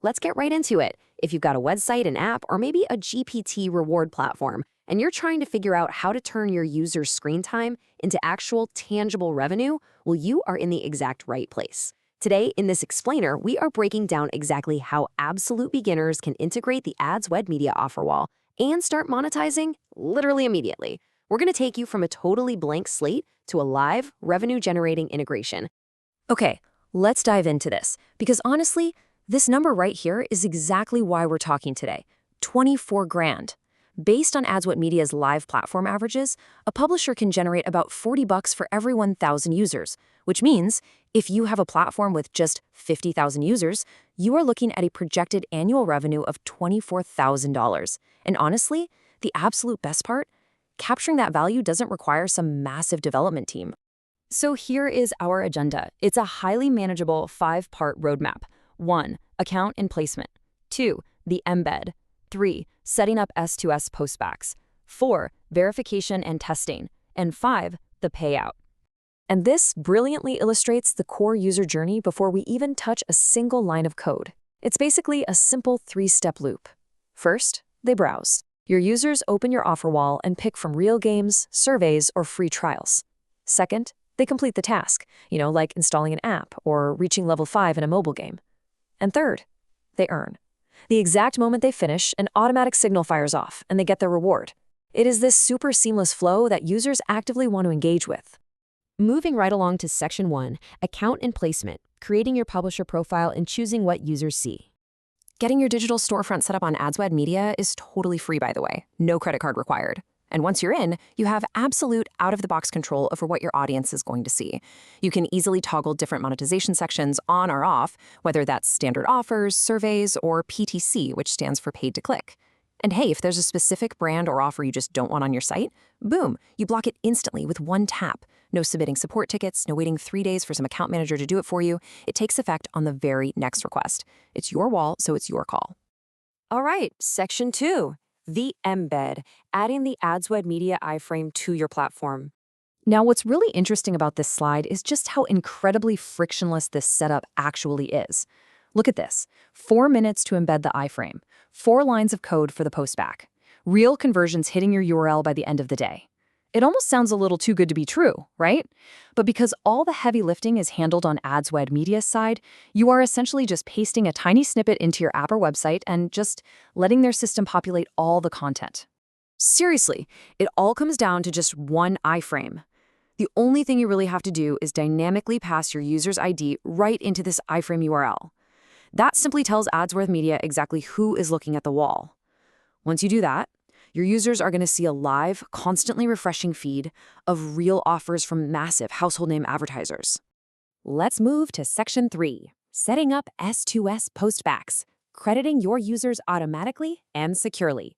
Let's get right into it. If you've got a website, an app, or maybe a GPT reward platform, and you're trying to figure out how to turn your users' screen time into actual tangible revenue, well, you are in the exact right place. Today, in this explainer, we are breaking down exactly how absolute beginners can integrate the AdswedMedia Offerwall and start monetizing literally immediately. We're going to take you from a totally blank slate to a live, revenue-generating integration. Okay, let's dive into this, because honestly, this number right here is exactly why we're talking today. 24 grand. Based on AdswedMedia's live platform averages, a publisher can generate about $40 for every 1,000 users, which means if you have a platform with just 50,000 users, you are looking at a projected annual revenue of $24,000. And honestly, the absolute best part, capturing that value doesn't require some massive development team. So here is our agenda. It's a highly manageable 5-part roadmap. 1. Account and placement. 2. The embed. 3. Setting up S2S postbacks. 4. Verification and testing. And 5. The payout. And this brilliantly illustrates the core user journey before we even touch a single line of code. It's basically a simple 3-step loop. First, they browse. Your users open your offer wall and pick from real games, surveys, or free trials. Second, they complete the task, like installing an app or reaching level 5 in a mobile game. And third, they earn. The exact moment they finish, an automatic signal fires off, and they get their reward. It is this super seamless flow that users actively want to engage with. Moving right along to Section 1, Account and Placement, creating your publisher profile and choosing what users see. Getting your digital storefront set up on AdswedMedia is totally free, by the way. No credit card required. And once you're in, you have absolute out-of-the-box control over what your audience is going to see. You can easily toggle different monetization sections on or off, whether that's standard offers, surveys, or PTC, which stands for paid to click. And hey, if there's a specific brand or offer you just don't want on your site, boom, you block it instantly with one tap. No submitting support tickets, no waiting 3 days for some account manager to do it for you. It takes effect on the very next request. It's your wall, so it's your call. All right, Section 2. The embed, adding the AdswedMedia iframe to your platform. Now, what's really interesting about this slide is just how incredibly frictionless this setup actually is. Look at this. 4 minutes to embed the iframe, 4 lines of code for the postback, real conversions hitting your URL by the end of the day. It almost sounds a little too good to be true, right? But because all the heavy lifting is handled on AdswedMedia's side, you are essentially just pasting a tiny snippet into your app or website and just letting their system populate all the content. Seriously, it all comes down to just one iframe. The only thing you really have to do is dynamically pass your user's ID right into this iframe URL. That simply tells AdswedMedia exactly who is looking at the wall. Once you do that, your users are going to see a live, constantly refreshing feed of real offers from massive household name advertisers. Let's move to Section 3, setting up S2S postbacks, crediting your users automatically and securely.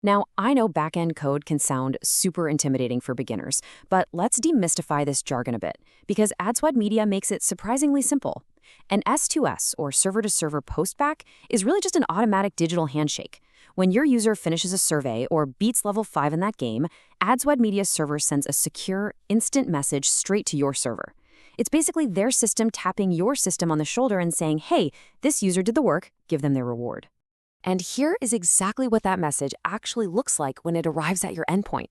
Now, I know back-end code can sound super intimidating for beginners, but let's demystify this jargon a bit, because AdswedMedia makes it surprisingly simple. An S2S, or server-to-server postback, is really just an automatic digital handshake. When your user finishes a survey or beats level 5 in that game, AdswedMedia's server sends a secure, instant message straight to your server. It's basically their system tapping your system on the shoulder and saying, hey, this user did the work, give them their reward. And here is exactly what that message actually looks like when it arrives at your endpoint.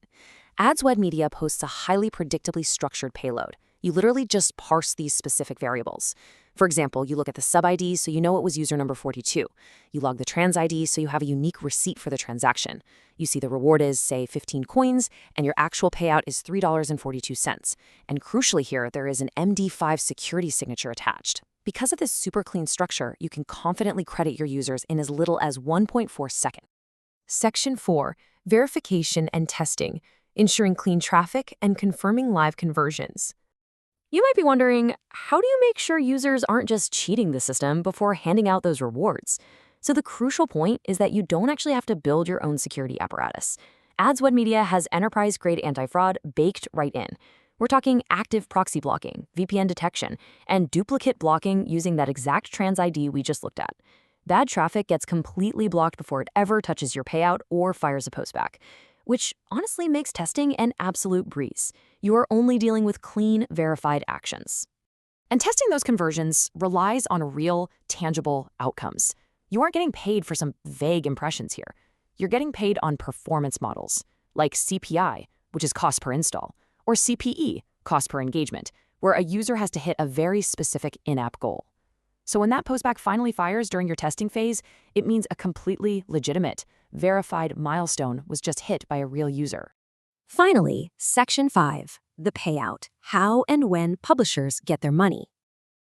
AdswedMedia posts a highly predictably structured payload. You literally just parse these specific variables. For example, you look at the sub-ID so you know it was user number 42. You log the trans ID so you have a unique receipt for the transaction. You see the reward is, say, 15 coins, and your actual payout is $3.42. And crucially here, there is an MD5 security signature attached. Because of this super clean structure, you can confidently credit your users in as little as 1.4 seconds. Section 4, Verification and Testing, ensuring clean traffic and confirming live conversions. You might be wondering, how do you make sure users aren't just cheating the system before handing out those rewards? So the crucial point is that you don't actually have to build your own security apparatus. AdswedMedia has enterprise-grade anti-fraud baked right in. We're talking active proxy blocking, VPN detection, and duplicate blocking using that exact trans ID we just looked at. Bad traffic gets completely blocked before it ever touches your payout or fires a postback, which honestly makes testing an absolute breeze. You are only dealing with clean, verified actions. And testing those conversions relies on real, tangible outcomes. You aren't getting paid for some vague impressions here. You're getting paid on performance models, like CPI, which is cost per install, or CPE, cost per engagement, where a user has to hit a very specific in-app goal. So when that postback finally fires during your testing phase, it means a completely legitimate, verified milestone was just hit by a real user. Finally, Section 5, the payout, how and when publishers get their money.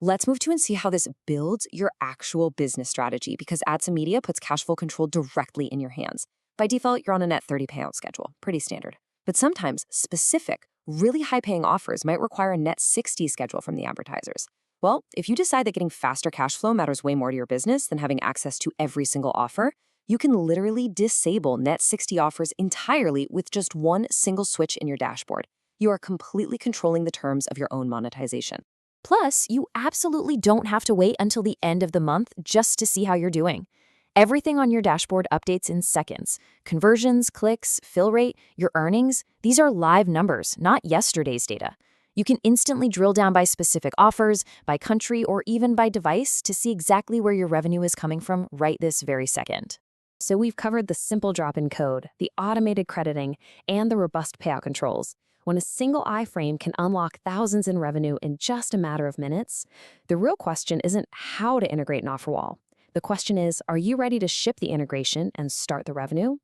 Let's move to and see how this builds your actual business strategy, because AdswedMedia puts cash flow control directly in your hands. By default, you're on a net 30 payout schedule, pretty standard. But sometimes specific, really high-paying offers might require a net 60 schedule from the advertisers. Well, if you decide that getting faster cash flow matters way more to your business than having access to every single offer, you can literally disable net 60 offers entirely with just one single switch in your dashboard. You are completely controlling the terms of your own monetization. Plus, you absolutely don't have to wait until the end of the month just to see how you're doing. Everything on your dashboard updates in seconds. Conversions, clicks, fill rate, your earnings, these are live numbers, not yesterday's data. You can instantly drill down by specific offers, by country, or even by device to see exactly where your revenue is coming from right this very second. So we've covered the simple drop-in code, the automated crediting, and the robust payout controls. When a single iframe can unlock thousands in revenue in just a matter of minutes, the real question isn't how to integrate an Offerwall. The question is, are you ready to ship the integration and start the revenue?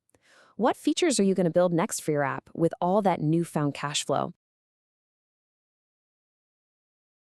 What features are you going to build next for your app with all that newfound cash flow?